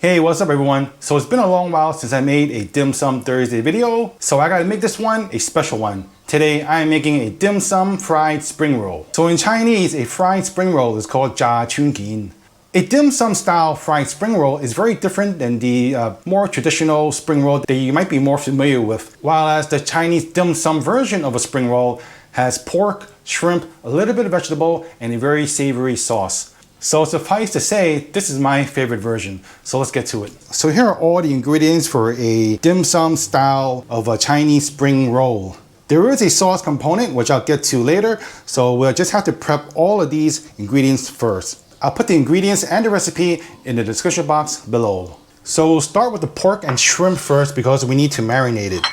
Hey, what's up everyone? So it's been a long while since I made a Dim Sum Thursday video, so I gotta make this one a special one. Today I am making a dim sum fried spring roll. So in Chinese, a fried spring roll is called jia chun gin. A dim sum style fried spring roll is very different than the more traditional spring roll that you might be more familiar with. While as the Chinese dim sum version of a spring roll has pork, shrimp, a little bit of vegetable, and a very savory sauce. So suffice to say, this is my favorite version. So let's get to it. So here are all the ingredients for a dim sum style of a Chinese spring roll. There is a sauce component, which I'll get to later. So we'll just have to prep all of these ingredients first. I'll put the ingredients and the recipe in the description box below. So we'll start with the pork and shrimp first because we need to marinate it.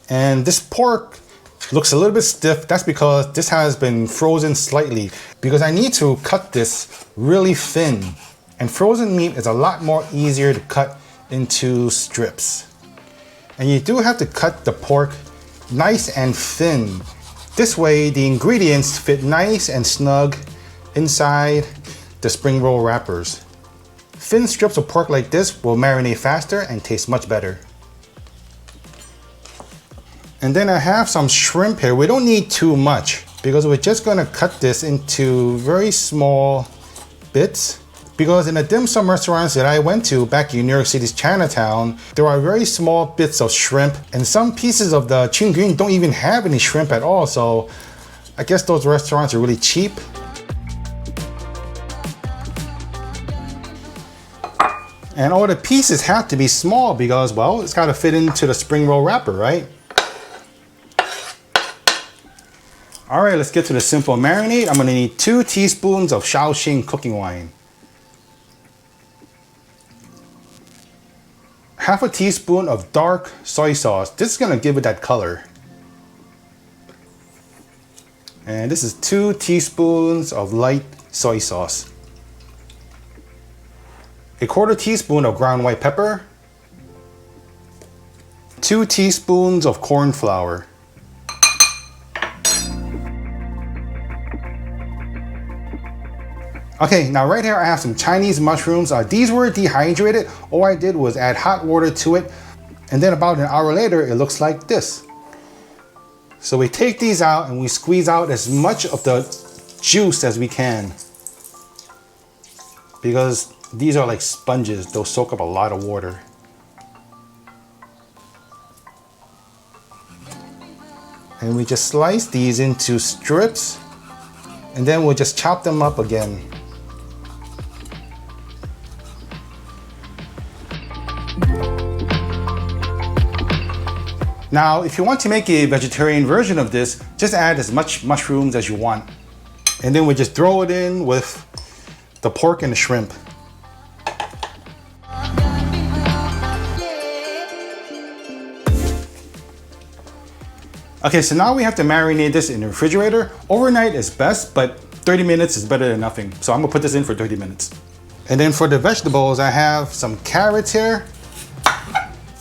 And this pork looks a little bit stiff. That's because this has been frozen slightly because I need to cut this really thin. And frozen meat is a lot more easier to cut into strips. And you do have to cut the pork nice and thin. This way the ingredients fit nice and snug inside the spring roll wrappers. Thin strips of pork like this will marinate faster and taste much better. And then I have some shrimp here. We don't need too much because we're just gonna cut this into very small bits. Because in the dim sum restaurants that I went to back in New York City's Chinatown, there are very small bits of shrimp and some pieces of the chun gin don't even have any shrimp at all. So I guess those restaurants are really cheap. And all the pieces have to be small because, well, it's gotta fit into the spring roll wrapper, right? All right, let's get to the simple marinade. I'm gonna need 2 teaspoons of Shaoxing cooking wine. Half a teaspoon of dark soy sauce. This is gonna give it that color. And this is 2 teaspoons of light soy sauce. A 1/4 teaspoon of ground white pepper. 2 teaspoons of corn flour. Okay, now right here I have some Chinese mushrooms. These were dehydrated. All I did was add hot water to it. And then about an hour later, it looks like this. So we take these out and we squeeze out as much of the juice as we can. Because these are like sponges. They'll soak up a lot of water. And we just slice these into strips. And then we'll just chop them up again. Now, if you want to make a vegetarian version of this, just add as much mushrooms as you want. And then we just throw it in with the pork and the shrimp. Okay, so now we have to marinate this in the refrigerator. Overnight is best, but 30 minutes is better than nothing. So I'm gonna put this in for 30 minutes. And then for the vegetables, I have some carrots here.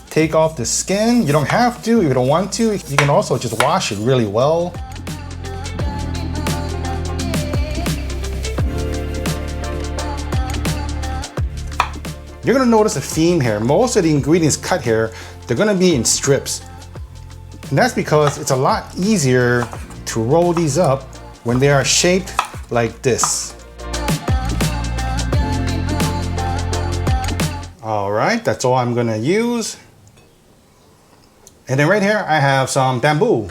Take off the skin. You don't have to if you don't want to. You can also just wash it really well. You're gonna notice a theme here. Most of the ingredients cut here, they're gonna be in strips. And that's because it's a lot easier to roll these up when they are shaped like this. All right, that's all I'm gonna use. And then right here, I have some bamboo.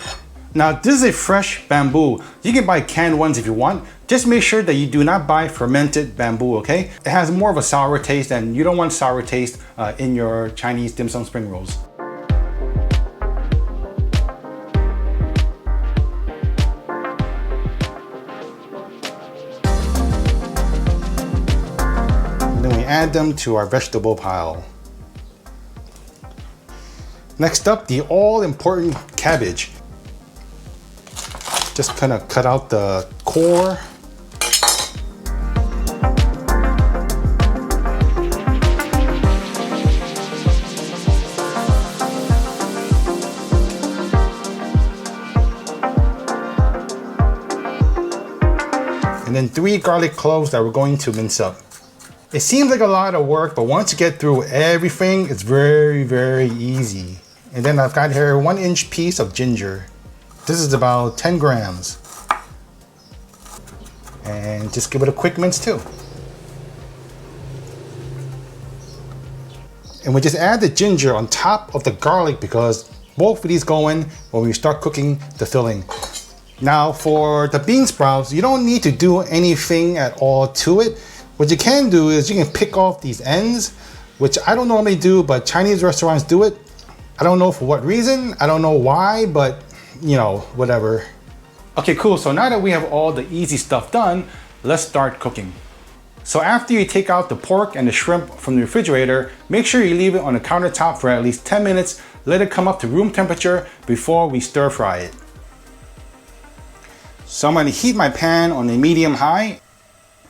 Now, this is a fresh bamboo. You can buy canned ones if you want. Just make sure that you do not buy fermented bamboo, okay? It has more of a sour taste and you don't want sour taste in your Chinese dim sum spring rolls. And then we add them to our vegetable pile. Next up, the all-important cabbage. Just kind of cut out the core. And then 3 garlic cloves that we're going to mince up. It seems like a lot of work, but once you get through everything, it's very, very easy. And then I've got here a 1-inch piece of ginger. This is about 10 grams. And just give it a quick mince too. And we just add the ginger on top of the garlic because both of these go in when we start cooking the filling. Now for the bean sprouts, you don't need to do anything at all to it. What you can do is you can pick off these ends, which I don't normally do, but Chinese restaurants do it. I don't know for what reason, I don't know why, but you know, whatever. Okay, cool, so now that we have all the easy stuff done, let's start cooking. So after you take out the pork and the shrimp from the refrigerator, make sure you leave it on the countertop for at least 10 minutes, let it come up to room temperature before we stir fry it. So I'm gonna heat my pan on a medium high,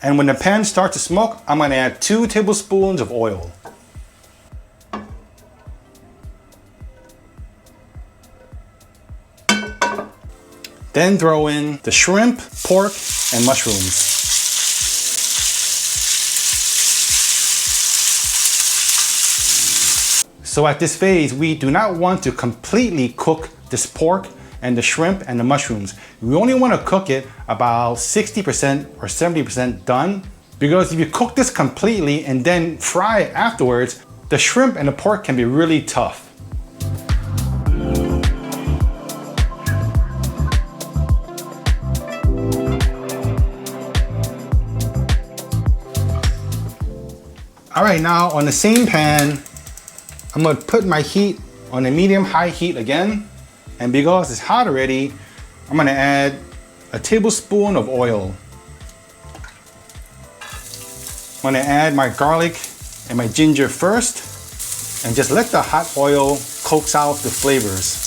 and when the pan starts to smoke, I'm gonna add 2 tablespoons of oil. Then throw in the shrimp, pork, and mushrooms. So at this phase, we do not want to completely cook this pork and the shrimp and the mushrooms. We only want to cook it about 60% or 70% done, because if you cook this completely and then fry it afterwards, the shrimp and the pork can be really tough. All right, now on the same pan, I'm gonna put my heat on a medium-high heat again. And because it's hot already, I'm gonna add a tablespoon of oil. I'm gonna add my garlic and my ginger first, and just let the hot oil coax out the flavors.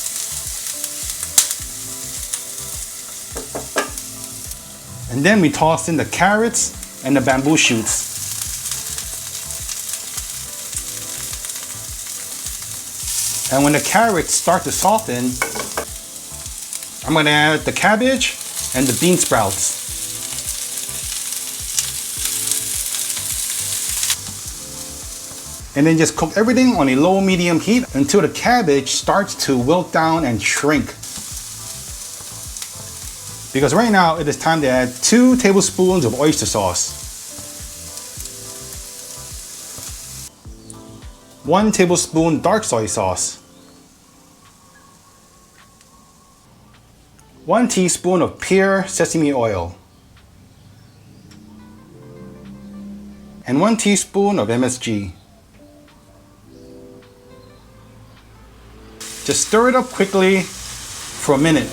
And then we toss in the carrots and the bamboo shoots. And when the carrots start to soften, I'm gonna add the cabbage and the bean sprouts. And then just cook everything on a low-medium heat until the cabbage starts to wilt down and shrink. Because right now it is time to add 2 tablespoons of oyster sauce. 1 tablespoon dark soy sauce. 1 teaspoon of pure sesame oil. And 1 teaspoon of MSG. Just stir it up quickly for a minute.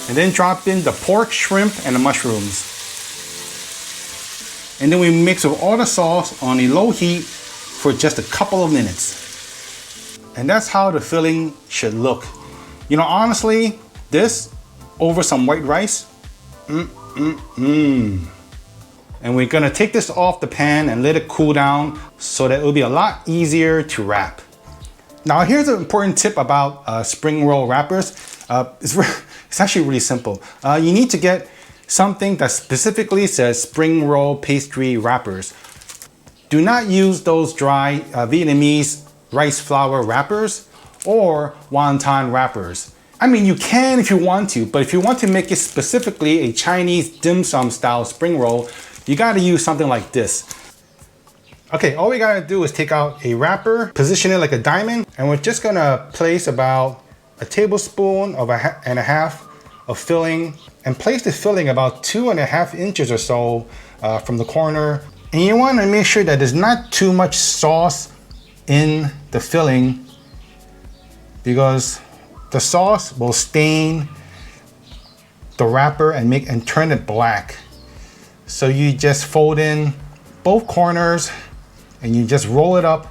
And then drop in the pork, shrimp, and the mushrooms. And then we mix with all the sauce on a low heat for just a couple of minutes. And that's how the filling should look. You know, honestly, this over some white rice, And we're gonna take this off the pan and let it cool down so that it'll be a lot easier to wrap. Now here's an important tip about spring roll wrappers. It's actually really simple. You need to get something that specifically says spring roll pastry wrappers. Do not use those dry Vietnamese rice flour wrappers or wonton wrappers. I mean, you can if you want to, but if you want to make it specifically a Chinese dim sum style spring roll, you gotta use something like this. Okay, all we gotta do is take out a wrapper, position it like a diamond, and we're just gonna place about a tablespoon and a half of filling, and place the filling about 2.5 inches or so from the corner. And you wanna make sure that there's not too much sauce in the filling, because the sauce will stain the wrapper and turn it black. So you just fold in both corners and you just roll it up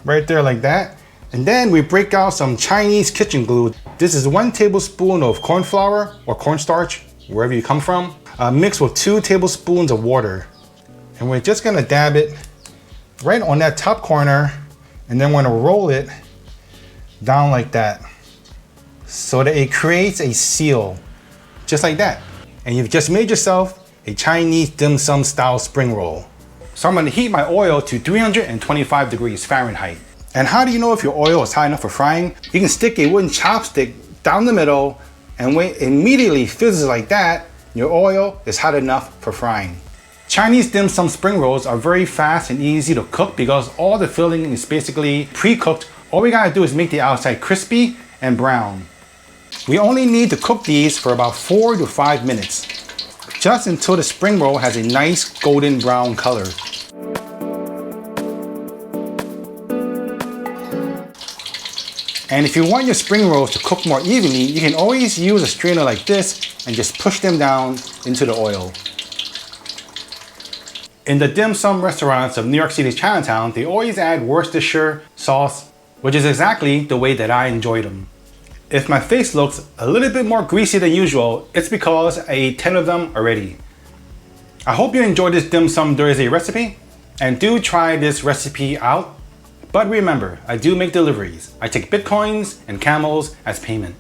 right there like that. And then we break out some Chinese kitchen glue. This is 1 tablespoon of corn flour or cornstarch, wherever you come from, mixed with 2 tablespoons of water. And we're just gonna dab it right on that top corner, and then we're gonna roll it down like that so that it creates a seal, just like that. and you've just made yourself a Chinese dim sum style spring roll. So I'm going to heat my oil to 325 degrees Fahrenheit. And how do you know if your oil is hot enough for frying? You can stick a wooden chopstick down the middle, and when it immediately fizzes like that, your oil is hot enough for frying. Chinese dim sum spring rolls are very fast and easy to cook because all the filling is basically pre-cooked. All we gotta do is make the outside crispy and brown. We only need to cook these for about 4 to 5 minutes, just until the spring roll has a nice golden brown color. And if you want your spring rolls to cook more evenly, you can always use a strainer like this and just push them down into the oil. In the dim sum restaurants of New York City's Chinatown, they always add Worcestershire sauce, which is exactly the way that I enjoy them. If my face looks a little bit more greasy than usual, it's because I ate 10 of them already. I hope you enjoyed this dim sum Thursday recipe, and do try this recipe out. But remember, I do make deliveries. I take Bitcoins and Camels as payment.